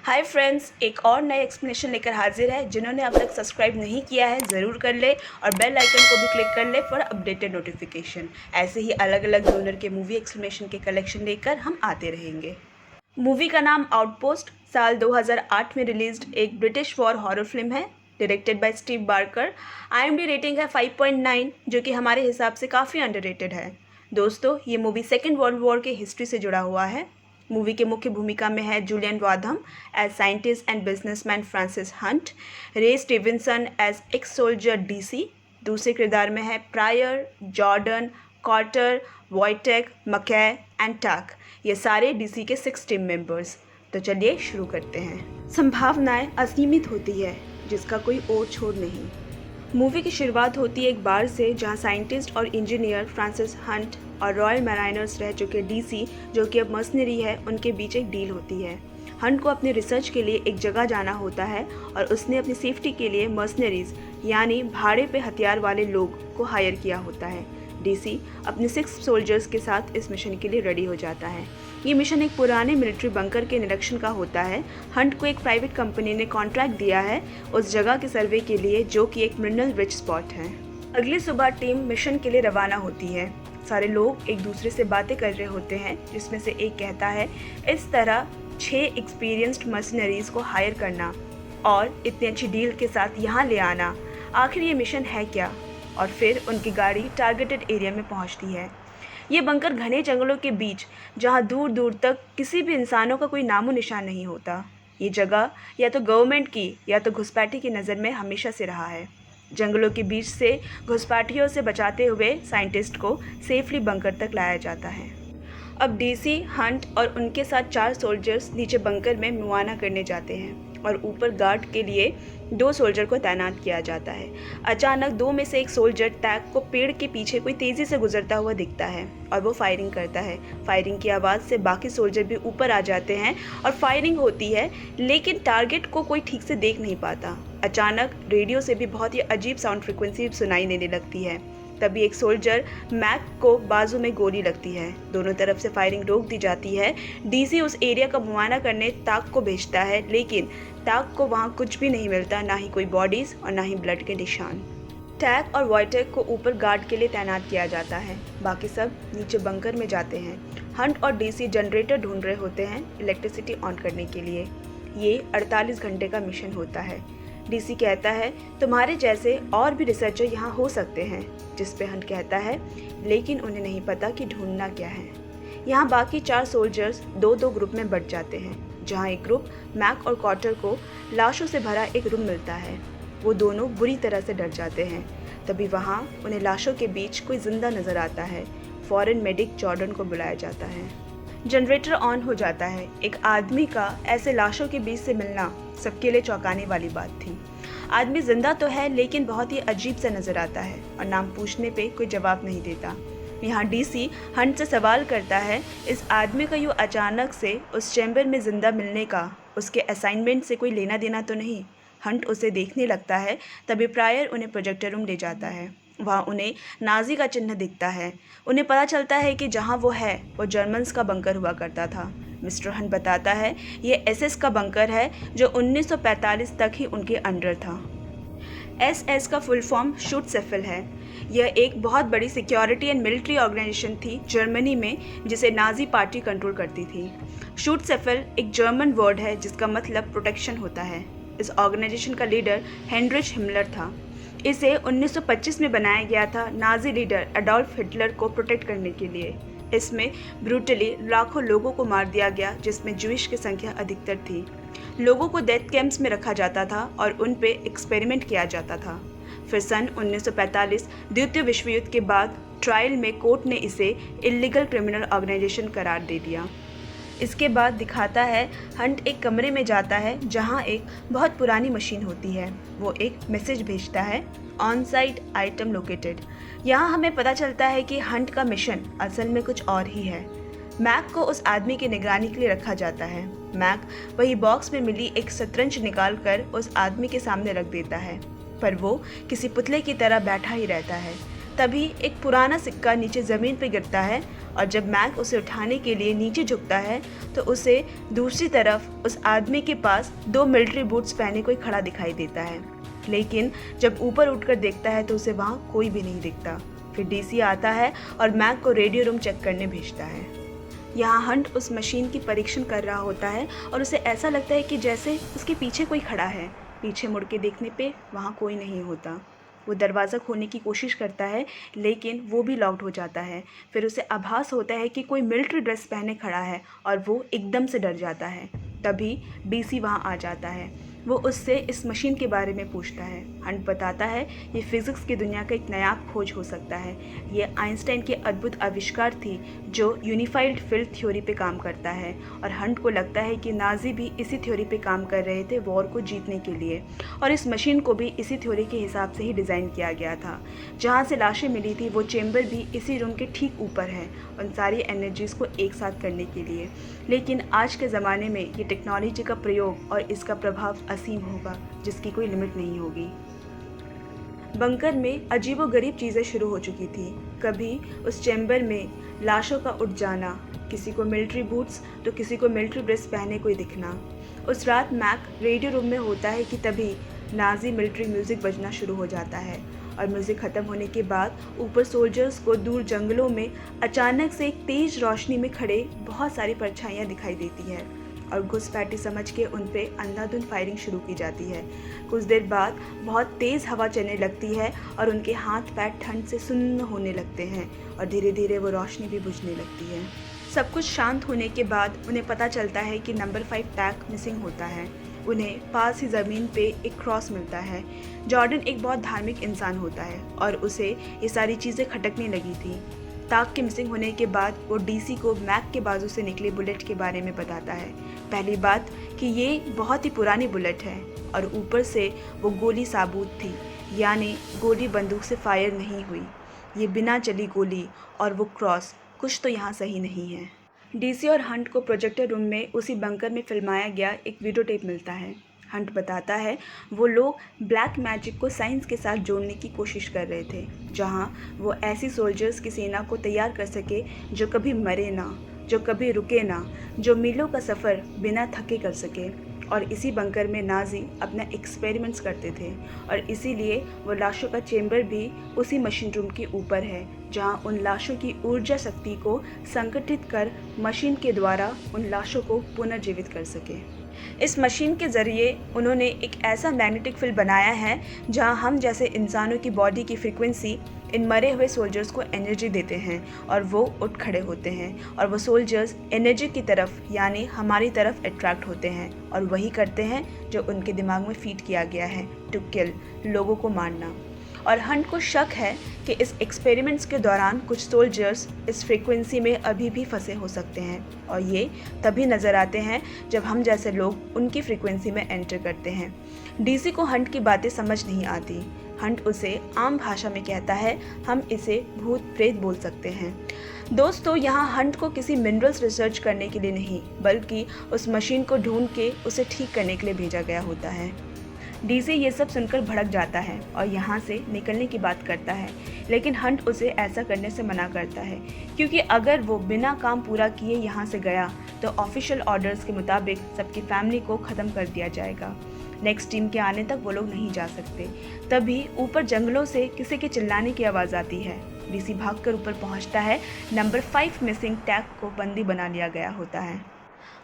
Hi friends, एक और नए एक्सप्लेनेशन लेकर हाजिर है। जिन्होंने अब तक सब्सक्राइब नहीं किया है ज़रूर कर ले और बेल आइकन को भी क्लिक कर ले फॉर अपडेटेड नोटिफिकेशन। ऐसे ही अलग अलग जोनर के मूवी एक्सप्लेनेशन के कलेक्शन लेकर हम आते रहेंगे। मूवी का नाम आउटपोस्ट साल 2008 में रिलीज्ड एक ब्रिटिश वॉर हॉरर फिल्म है, directed by Steve Barker. IMDb rating है 5.9, जो कि हमारे हिसाब से काफ़ी अंडररेटेड है। दोस्तों, ये मूवी सेकेंड वर्ल्ड वॉर के हिस्ट्री से जुड़ा हुआ है। मूवी के मुख्य भूमिका में है Julian Wadham as scientist and businessman Francis Hunt, Ray Stevenson as ex soldier DC। दूसरे किरदार में है प्रायर, जॉर्डन, कॉर्टर, वॉयटेक, मकै एंड टाक। ये सारे DC के 6 टीम मेंबर्स। तो चलिए शुरू करते हैं। संभावनाएं असीमित होती है जिसका कोई और छोर नहीं। मूवी की शुरुआत होती है एक बार से जहां साइंटिस्ट और इंजीनियर फ्रांसिस हंट और रॉयल मैराइनर्स रह चुके DC, जो कि अब मर्सनरी है, उनके बीच एक डील होती है। हंट को अपनी रिसर्च के लिए एक जगह जाना होता है और उसने अपनी सेफ्टी के लिए मर्सनरीज यानी भाड़े पे हथियार वाले लोग को हायर किया होता है। DC अपने 6 सोल्जर्स के साथ इस मिशन के लिए रेडी हो जाता है। ये मिशन एक पुराने मिलिट्री बंकर के निरीक्षण का होता है। हंट को एक प्राइवेट कंपनी ने कॉन्ट्रैक्ट दिया है उस जगह के सर्वे के लिए, जो कि एक मिनरल रिच स्पॉट है। अगली सुबह टीम मिशन के लिए रवाना होती है। सारे लोग एक दूसरे से बातें कर रहे होते हैं, जिसमें से एक कहता है, इस तरह 6 एक्सपीरियंस्ड मर्सनरीज को हायर करना और इतनी अच्छी डील के साथ यहाँ ले आना, आखिर ये मिशन है क्या? और फिर उनकी गाड़ी टारगेटेड एरिया में पहुंचती है। ये बंकर घने जंगलों के बीच, जहां दूर दूर तक किसी भी इंसानों का कोई नामो निशान नहीं होता। ये जगह या तो गवर्नमेंट की या तो घुसपैठी की नज़र में हमेशा से रहा है। जंगलों के बीच से घुसपैठियों से बचाते हुए साइंटिस्ट को सेफली बंकर तक लाया जाता है। अब DC, हंट और उनके साथ 4 सोल्जर्स नीचे बंकर में मुआयना करने जाते हैं और ऊपर गार्ड के लिए 2 सोल्जर को तैनात किया जाता है। अचानक 2 में से एक सोल्जर टैग को पेड़ के पीछे कोई तेज़ी से गुजरता हुआ दिखता है और वो फायरिंग करता है। फायरिंग की आवाज़ से बाकी सोल्जर भी ऊपर आ जाते हैं और फायरिंग होती है, लेकिन टारगेट को कोई ठीक से देख नहीं पाता। अचानक रेडियो से भी बहुत ही अजीब साउंड फ्रिक्वेंसी सुनाई देने लगती है। तभी एक सोल्जर मैक को बाजू में गोली लगती है। दोनों तरफ से फायरिंग रोक दी जाती है। DC उस एरिया का मुआयना करने ताक को भेजता है, लेकिन ताक को वहाँ कुछ भी नहीं मिलता, ना ही कोई बॉडीज़ और ना ही ब्लड के निशान। टैक और वॉयटेक को ऊपर गार्ड के लिए तैनात किया जाता है। बाकी सब नीचे बंकर में जाते हैं। हंट और DC जनरेटर ढूंढ रहे होते हैं इलेक्ट्रिसिटी ऑन करने के लिए। ये 48 घंटे का मिशन होता है। DC कहता है, तुम्हारे जैसे और भी रिसर्चर यहाँ हो सकते हैं, जिस पे हंट कहता है, लेकिन उन्हें नहीं पता कि ढूंढना क्या है। यहाँ बाकी 4 सोल्जर्स 2-2 ग्रुप में बट जाते हैं, जहाँ एक ग्रुप मैक और कॉर्टर को लाशों से भरा एक रूम मिलता है। वो दोनों बुरी तरह से डर जाते हैं। तभी वहाँ उन्हें लाशों के बीच कोई जिंदा नज़र आता है। फॉरेन मेडिक जॉर्डन को बुलाया जाता है। जनरेटर ऑन हो जाता है। एक आदमी का ऐसे लाशों के बीच से मिलना सबके लिए चौंकाने वाली बात थी। आदमी जिंदा तो है, लेकिन बहुत ही अजीब सा नजर आता है और नाम पूछने पे कोई जवाब नहीं देता। यहाँ DC हंट से सवाल करता है, इस आदमी का यूँ अचानक से उस चैम्बर में जिंदा मिलने का उसके असाइनमेंट से कोई लेना देना तो नहीं? हंट उसे देखने लगता है। तभी प्रायर उन्हें प्रोजेक्टर रूम ले जाता है। वहाँ उन्हें नाजी का चिन्ह दिखता है। उन्हें पता चलता है कि जहाँ वो है वो जर्मन्स का बंकर हुआ करता था। मिस्टर हंट बताता है, ये SS का बंकर है जो 1945 तक ही उनके अंडर था। SS का फुल फॉर्म शूटसेफेल है। यह एक बहुत बड़ी सिक्योरिटी एंड मिलिट्री ऑर्गेनाइजेशन थी जर्मनी में, जिसे नाजी पार्टी कंट्रोल करती थी। शूटसेफेल एक जर्मन वर्ड है जिसका मतलब प्रोटेक्शन होता है। इस ऑर्गेनाइजेशन का लीडर हेनरिच हिमलर था। इसे 1925 में बनाया गया था नाजी लीडर एडोल्फ हिटलर को प्रोटेक्ट करने के लिए। इसमें ब्रूटली लाखों लोगों को मार दिया गया, जिसमें ज्यूइश की संख्या अधिकतर थी। लोगों को डेथ कैंप्स में रखा जाता था और उन पे एक्सपेरिमेंट किया जाता था। फिर सन 1945 द्वितीय विश्व युद्ध के बाद ट्रायल में कोर्ट ने इसे इलीगल क्रिमिनल ऑर्गेनाइजेशन करार दे दिया। इसके बाद दिखाता है, हंट एक कमरे में जाता है जहां एक बहुत पुरानी मशीन होती है। वो एक मैसेज भेजता है, ऑन साइट आइटम लोकेटेड। यहाँ हमें पता चलता है कि हंट का मिशन असल में कुछ और ही है। मैक को उस आदमी की निगरानी के लिए रखा जाता है। मैक वही बॉक्स में मिली एक शतरंज निकाल कर उस आदमी के सामने रख देता है, पर वो किसी पुतले की तरह बैठा ही रहता है। तभी एक पुराना सिक्का नीचे ज़मीन पर गिरता है और जब मैक उसे उठाने के लिए नीचे झुकता है तो उसे दूसरी तरफ उस आदमी के पास 2 मिलिट्री बूट्स पहने कोई खड़ा दिखाई देता है। लेकिन जब ऊपर उठकर देखता है तो उसे वहाँ कोई भी नहीं दिखता। फिर डीसी आता है और मैक को रेडियो रूम चेक करने भेजता है। यहाँ हंट उस मशीन की परीक्षण कर रहा होता है और उसे ऐसा लगता है कि जैसे उसके पीछे कोई खड़ा है। पीछे मुड़ के देखने पे वहाँ कोई नहीं होता। वो दरवाज़ा खोलने की कोशिश करता है लेकिन वो भी लॉक्ड हो जाता है। फिर उसे आभास होता है कि कोई मिलिट्री ड्रेस पहने खड़ा है और वो एकदम से डर जाता है। तभी डीसी वहाँ आ जाता है। वो उससे इस मशीन के बारे में पूछता है। हंट बताता है ये फिज़िक्स की दुनिया का एक नया खोज हो सकता है। ये आइंस्टाइन की अद्भुत आविष्कार थी जो यूनिफाइड फील्ड थ्योरी पे काम करता है। और हंट को लगता है कि नाजी भी इसी थ्योरी पे काम कर रहे थे वॉर को जीतने के लिए, और इस मशीन को भी इसी थ्योरी के हिसाब से ही डिज़ाइन किया गया था। जहाँ से लाशें मिली थी वो चेम्बर भी इसी रूम के ठीक ऊपर है उन सारी एनर्जीज़ को एक साथ करने के लिए। लेकिन आज के ज़माने में ये टेक्नोलॉजी का प्रयोग और इसका प्रभाव असीम होगा जिसकी कोई लिमिट नहीं होगी। बंकर में अजीबोगरीब चीज़ें शुरू हो चुकी थी। कभी उस चैम्बर में लाशों का उठ जाना, किसी को मिलिट्री बूट्स तो किसी को मिलिट्री ड्रेस पहने कोई दिखना। उस रात मैक रेडियो रूम में होता है कि तभी नाजी मिलिट्री म्यूज़िक बजना शुरू हो जाता है और म्यूज़िक ख़त्म होने के बाद ऊपर सोल्जर्स को दूर जंगलों में अचानक से एक तेज़ रोशनी में खड़े बहुत सारी परछाइयाँ दिखाई देती हैं और घुसपैठी समझ के उन पे अंधाधुंध फायरिंग शुरू की जाती है। कुछ देर बाद बहुत तेज़ हवा चलने लगती है और उनके हाथ पैर ठंड से सुन्न होने लगते हैं और धीरे धीरे वो रोशनी भी बुझने लगती है। सब कुछ शांत होने के बाद उन्हें पता चलता है कि नंबर 5 टैग मिसिंग होता है। उन्हें पास ही ज़मीन पे एक क्रॉस मिलता है। जॉर्डन एक बहुत धार्मिक इंसान होता है और उसे ये सारी चीज़ें खटकने लगी थी। ताक के मिसिंग होने के बाद वो डीसी को मैक के बाजू से निकले बुलेट के बारे में बताता है। पहली बात कि ये बहुत ही पुरानी बुलेट है और ऊपर से वो गोली साबुत थी, यानी गोली बंदूक से फायर नहीं हुई। ये बिना चली गोली और वो क्रॉस, कुछ तो यहाँ सही नहीं है। डीसी और हंट को प्रोजेक्टर रूम में उसी बंकर में फिल्माया गया एक वीडियो टेप मिलता है। हंट बताता है वो लोग ब्लैक मैजिक को साइंस के साथ जोड़ने की कोशिश कर रहे थे, जहां वो ऐसी सोल्जर्स की सेना को तैयार कर सके जो कभी मरे ना, जो कभी रुके ना, जो मीलों का सफ़र बिना थके कर सके। और इसी बंकर में नाजी अपना एक्सपेरिमेंट्स करते थे और इसीलिए वो लाशों का चेम्बर भी उसी मशीन रूम के ऊपर है, जहां उन लाशों की ऊर्जा शक्ति को संगठित कर मशीन के द्वारा उन लाशों को पुनर्जीवित कर सके। इस मशीन के ज़रिए उन्होंने एक ऐसा मैग्नेटिक फील्ड बनाया है जहां हम जैसे इंसानों की बॉडी की फ्रीक्वेंसी इन मरे हुए सोल्जर्स को एनर्जी देते हैं और वो उठ खड़े होते हैं और वो सोल्जर्स एनर्जी की तरफ यानी हमारी तरफ अट्रैक्ट होते हैं और वही करते हैं जो उनके दिमाग में फीड किया गया है, टू किल, लोगों को मारना। और हंट को शक है कि इस एक्सपेरिमेंट्स के दौरान कुछ सोल्जर्स इस फ्रीक्वेंसी में अभी भी फंसे हो सकते हैं और ये तभी नज़र आते हैं जब हम जैसे लोग उनकी फ्रीक्वेंसी में एंटर करते हैं। डीसी को हंट की बातें समझ नहीं आती। हंट उसे आम भाषा में कहता है, हम इसे भूत प्रेत बोल सकते हैं। दोस्तों, यहाँ हंट को किसी मिनरल्स रिसर्च करने के लिए नहीं बल्कि उस मशीन को ढूंढ के उसे ठीक करने के लिए भेजा गया होता है। डीसी ये सब सुनकर भड़क जाता है और यहाँ से निकलने की बात करता है, लेकिन हंट उसे ऐसा करने से मना करता है क्योंकि अगर वो बिना काम पूरा किए यहाँ से गया तो ऑफिशियल ऑर्डर्स के मुताबिक सबकी फैमिली को ख़त्म कर दिया जाएगा। नेक्स्ट टीम के आने तक वो लोग नहीं जा सकते। तभी ऊपर जंगलों से किसी के चिल्लाने की आवाज़ आती है। डीसी भागकर ऊपर पहुँचता है। नंबर 5 मिसिंग टैग को बंदी बना लिया गया होता है।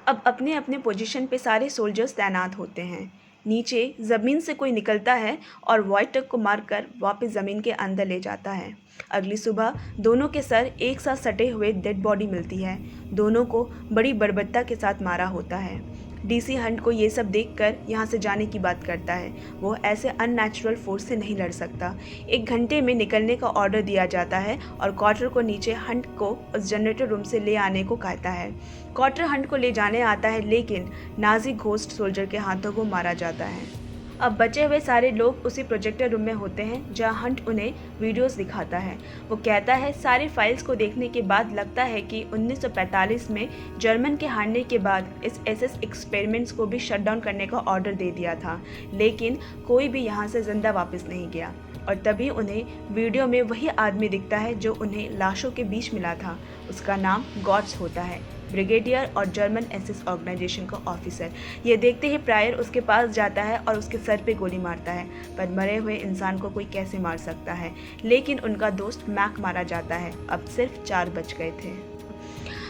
अब अपने अपने पोजीशन पे सारे सोल्जर्स तैनात होते हैं। नीचे ज़मीन से कोई निकलता है और वॉइड टक को मारकर वापस ज़मीन के अंदर ले जाता है। अगली सुबह दोनों के सर एक साथ सटे हुए डेड बॉडी मिलती है। दोनों को बड़ी बर्बरता के साथ मारा होता है। डीसी हंट को ये सब देखकर यहाँ से जाने की बात करता है। वो ऐसे अननेचुरल फोर्स से नहीं लड़ सकता। 1 घंटे में निकलने का ऑर्डर दिया जाता है और क्वार्टर को नीचे हंट को उस जनरेटर रूम से ले आने को कहता है। क्वार्टर हंट को ले जाने आता है, लेकिन नाजी घोस्ट सोल्जर के हाथों को मारा जाता है। अब बचे हुए सारे लोग उसी प्रोजेक्टर रूम में होते हैं जहां हंट उन्हें वीडियोस दिखाता है। वो कहता है सारी फाइल्स को देखने के बाद लगता है कि 1945 में जर्मन के हारने के बाद इस एसएस एक्सपेरिमेंट्स को भी शट डाउन करने का ऑर्डर दे दिया था, लेकिन कोई भी यहां से जिंदा वापस नहीं गया। और तभी उन्हें वीडियो में वही आदमी दिखता है जो उन्हें लाशों के बीच मिला था। उसका नाम गॉट्स होता है, ब्रिगेडियर और जर्मन एसएस ऑर्गेनाइजेशन का ऑफिसर। ये देखते ही प्रायर उसके पास जाता है और उसके सर पे गोली मारता है। पर मरे हुए इंसान को कोई कैसे मार सकता है, लेकिन उनका दोस्त मैक मारा जाता है। अब सिर्फ 4 बच गए थे।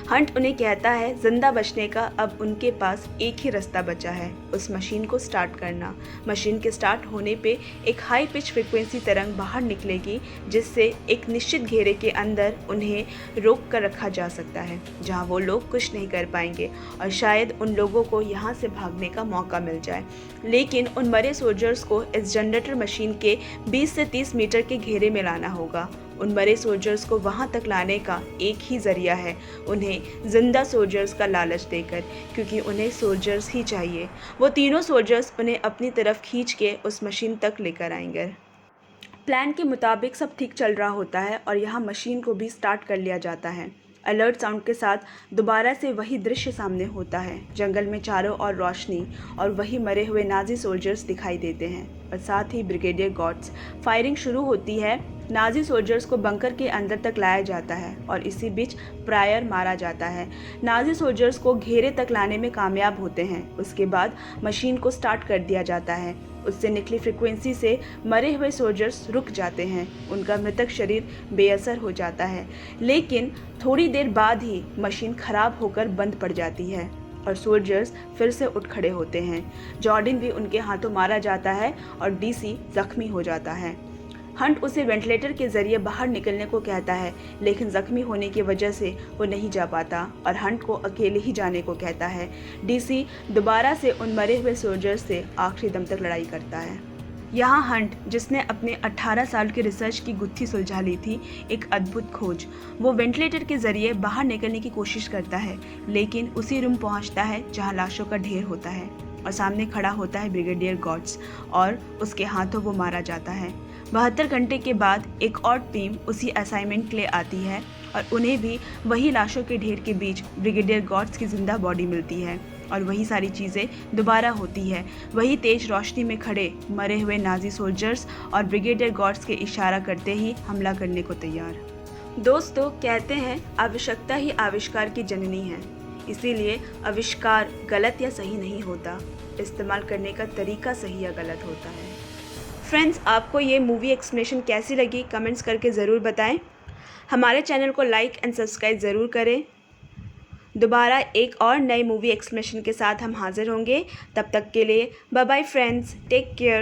हंट उन्हें कहता है जिंदा बचने का अब उनके पास एक ही रास्ता बचा है, उस मशीन को स्टार्ट करना। मशीन के स्टार्ट होने पे एक हाई पिच फ्रिक्वेंसी तरंग बाहर निकलेगी, जिससे एक निश्चित घेरे के अंदर उन्हें रोक कर रखा जा सकता है, जहां वो लोग कुछ नहीं कर पाएंगे और शायद उन लोगों को यहाँ से भागने का मौका मिल जाए। लेकिन उन मरे सोल्जर्स को इस जनरेटर मशीन के 20 से 30 मीटर के घेरे में लाना होगा। उन मरे सोल्जर्स को वहां तक लाने का एक ही जरिया है, उन्हें जिंदा सोल्जर्स का लालच देकर, क्योंकि उन्हें सोल्जर्स ही चाहिए। वो तीनों सोल्जर्स उन्हें अपनी तरफ खींच के उस मशीन तक लेकर आएंगे। प्लान के मुताबिक सब ठीक चल रहा होता है और यहाँ मशीन को भी स्टार्ट कर लिया जाता है। अलर्ट साउंड के साथ दोबारा से वही दृश्य सामने होता है। जंगल में चारों ओर रोशनी और वही मरे हुए नाजी सोल्जर्स दिखाई देते हैं और साथ ही ब्रिगेडियर गॉट्स। फायरिंग शुरू होती है। नाजी सोल्जर्स को बंकर के अंदर तक लाया जाता है और इसी बीच प्रायर मारा जाता है। नाजी सोल्जर्स को घेरे तक लाने में कामयाब होते हैं। उसके बाद मशीन को स्टार्ट कर दिया जाता है। उससे निकली फ्रिक्वेंसी से मरे हुए सोल्जर्स रुक जाते हैं, उनका मृतक शरीर बेअसर हो जाता है। लेकिन थोड़ी देर बाद ही मशीन खराब होकर बंद पड़ जाती है और सोल्जर्स फिर से उठ खड़े होते हैं। जॉर्डन भी उनके हाथों मारा जाता है और डीसी जख्मी हो जाता है। हंट उसे वेंटिलेटर के जरिए बाहर निकलने को कहता है, लेकिन जख्मी होने की वजह से वो नहीं जा पाता और हंट को अकेले ही जाने को कहता है। डीसी दोबारा से उन मरे हुए सोल्जर्स से आखिरी दम तक लड़ाई करता है। यहाँ हंट, जिसने अपने 18 साल की रिसर्च की गुत्थी सुलझा ली थी, एक अद्भुत खोज। वो वेंटिलेटर के जरिए बाहर निकलने की कोशिश करता है, लेकिन उसी रूम पहुँचता है जहाँ लाशों का ढेर होता है और सामने खड़ा होता है ब्रिगेडियर गॉट्स और उसके हाथों वो मारा जाता है। 72 घंटे के बाद एक और टीम उसी असाइनमेंट के लिए आती है और उन्हें भी वही लाशों के ढेर के बीच ब्रिगेडियर गॉट्स की जिंदा बॉडी मिलती है और वही सारी चीज़ें दोबारा होती है। वही तेज रोशनी में खड़े मरे हुए नाजी सोल्जर्स और ब्रिगेडियर गॉट्स के इशारा करते ही हमला करने को तैयार। दोस्तों, कहते हैं आवश्यकता ही आविष्कार की जननी है, इसीलिए आविष्कार गलत या सही नहीं होता, इस्तेमाल करने का तरीका सही या गलत होता है। फ्रेंड्स, आपको ये मूवी एक्सप्लेनेशन कैसी लगी कमेंट्स करके ज़रूर बताएं। हमारे चैनल को लाइक एंड सब्सक्राइब ज़रूर करें। दोबारा एक और नई मूवी एक्सप्लेनेशन के साथ हम हाजिर होंगे। तब तक के लिए bye bye friends, take care.